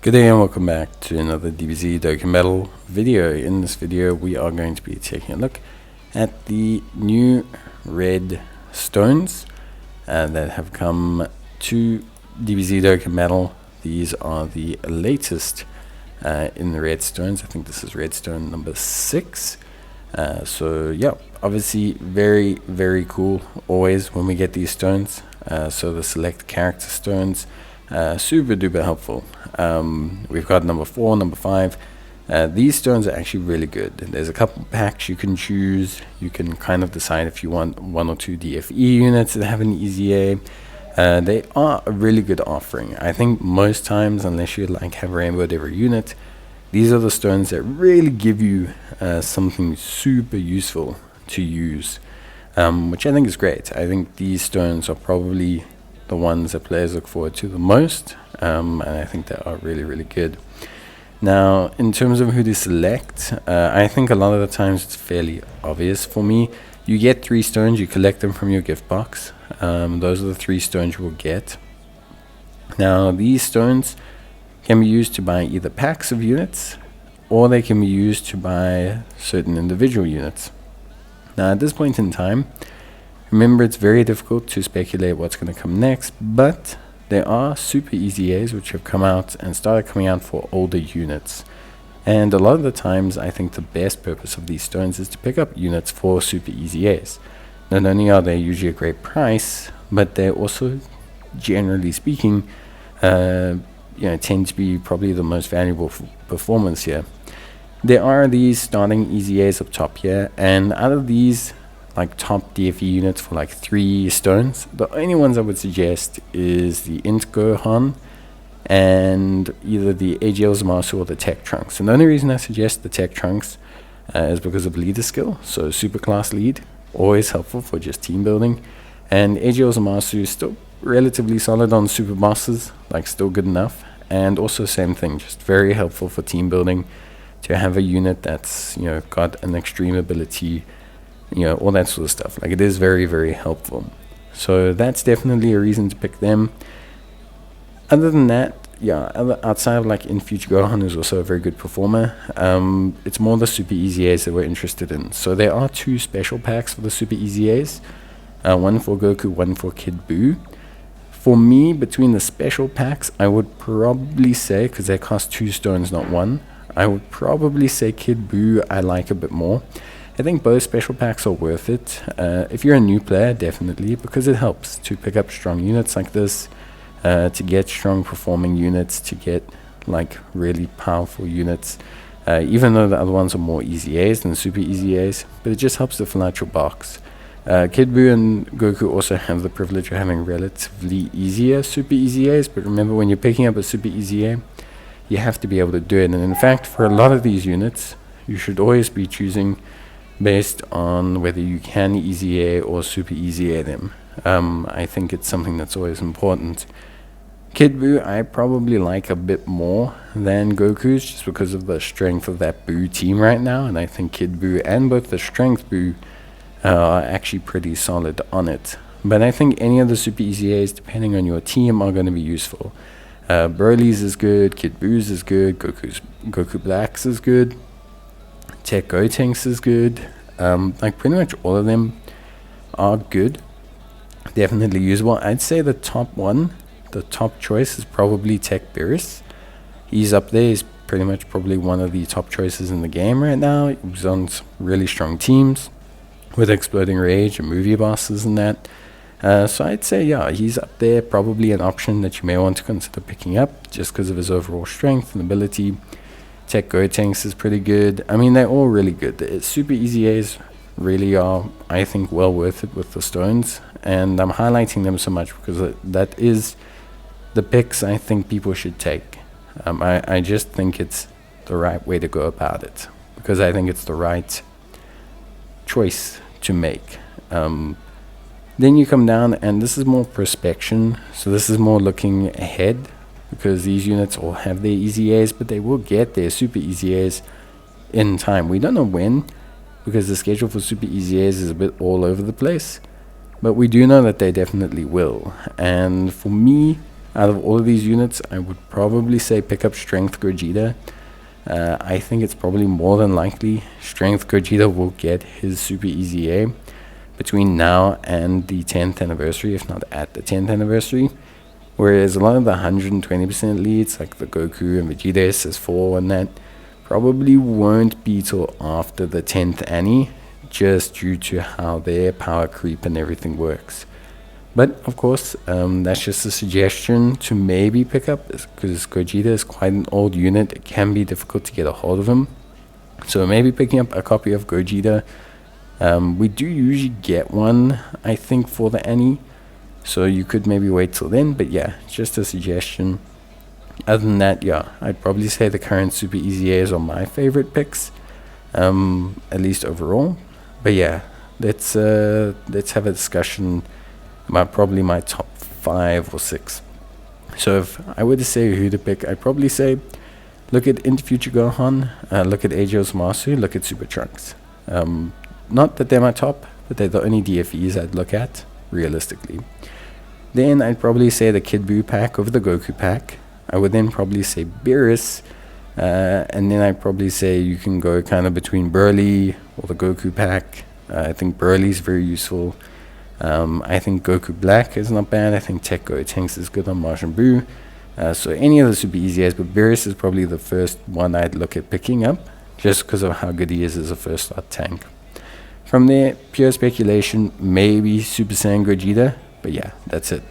Good day and welcome back to another DBZ Dokkan video. In this video we are going to be taking a look at the new red stones that have come to DBZ Dokkan. These are the latest in the red stones. I think this is redstone number 6. So yeah, obviously very cool always when we get these stones. So the select character stones, super duper helpful. We've got number 4, number 5. These stones are actually really good. There's a couple packs you can choose. You can kind of decide if you want 1 or 2 DFE units that have an EZA. They are a really good offering. I think most times, unless you like have rainbowed every unit, these are the stones that really give you something super useful to use, which I think is great. I think these stones are probably the ones that players look forward to the most, and I think they are really good. Now, in terms of who to select, I think a lot of the times it's fairly obvious for me. You get 3 stones, you collect them from your gift box. Those are the 3 stones you will get. Now, these stones can be used to buy either packs of units, or they can be used to buy certain individual units. Now, at this point in time, remember, it's very difficult to speculate what's going to come next, but there are super EZAs which have come out and started coming out for older units. And a lot of the times, I think the best purpose of these stones is to pick up units for super EZAs. Not only are they usually a great price, but they're also, generally speaking, tend to be probably the most valuable performance here. There are these starting EZAs up top here, and out of these like top DFE units for like 3 stones, the only ones I would suggest is the Int Gohan and either the AGL Zamasu or the Tech Trunks. And the only reason I suggest the Tech Trunks is because of leader skill. So super class lead, always helpful for just team building, and AGL Zamasu is still relatively solid on super bosses, like still good enough. And also same thing, just very helpful for team building to have a unit that's got an extreme ability, all that sort of stuff. Like, it is very helpful. So that's definitely a reason to pick them. Other than that, outside of like in Future Gohan, who's also a very good performer, it's more the super EZAs that we're interested in. So there are 2 special packs for the super EZAs, one for Goku, one for Kid Buu. For me, between the special packs, I would probably say, because they cost 2 stones, not 1, I would probably say Kid Buu I like a bit more. I think both special packs are worth it. If you're a new player, definitely, because it helps to pick up strong units like this, to get strong performing units, to get like really powerful units, even though the other ones are more EZAs than super EZAs, but it just helps to fill out your box. Kid Buu and Goku also have the privilege of having relatively easier super EZAs, but remember, when you're picking up a super EZA, you have to be able to do it. And in fact, for a lot of these units, you should always be choosing based on whether you can EZA or super EZA them. I think it's something that's always important. Kid Buu I probably like a bit more than Goku's, just because of the strength of that Buu team right now, and I think Kid Buu and both the strength Buu are actually pretty solid on it. But I think any of the super EZAs, depending on your team, are going to be useful. Broly's is good, Kid Buu's is good, Goku Black's is good, Tech Gotenks is good. Like, pretty much all of them are good, definitely usable. I'd say the top choice is probably Tech Beerus. He's up there. He's pretty much probably one of the top choices in the game right now. He's on some really strong teams with Exploding Rage and movie bosses and that. So I'd say, he's up there, probably an option that you may want to consider picking up just because of his overall strength and ability. Tech Gotenks is pretty good. I mean, they're all really good. The super EZAs really are, I think, well worth it with the stones, and I'm highlighting them so much because that is the picks I think people should take. I just think it's the right way to go about it, because I think it's the right choice to make. Then you come down, and this is more prospection, so this is more looking ahead, because these units all have their EZAs, but they will get their super EZAs in time. We don't know when, because the schedule for super EZAs is a bit all over the place, but we do know that they definitely will. And for me, Out of all of these units, I would probably say pick up Strength Gogeta. I think it's probably more than likely Strength Gogeta will get his Super Easy A between now and the 10th anniversary, if not at the 10th anniversary. Whereas a lot of the 120% leads, like the Goku and Vegeta SS4 and that, probably won't be till after the 10th Annie, just due to how their power creep and everything works. But of course, that's just a suggestion to maybe pick up, because Gogeta is quite an old unit. It can be difficult to get a hold of him. So maybe picking up a copy of Gogeta. We do usually get one, I think, for the Annie. So you could maybe wait till then. But yeah, just a suggestion. Other than that, yeah, I'd probably say the current Super Easy A's are my favorite picks, at least overall. But yeah, let's have a discussion about probably my top 5 or 6. So if I were to say who to pick, I'd probably say look at Into Future Gohan, look at Aegis Masu, look at Super Trunks. Not that they're my top, but they're the only DFEs I'd look at, realistically. Then I'd probably say the Kid Buu pack over the Goku pack. I would then probably say Beerus, and then I'd probably say you can go kind of between Broly or the Goku pack. I think Broly's very useful. I think Goku Black is not bad. I think Tech Gotenks is good on Majin Buu. So any of the Super Easy A's, but Beerus is probably the first one I'd look at picking up, just because of how good he is as a first slot tank. From there, pure speculation, maybe Super Saiyan Gogeta, but yeah, that's it.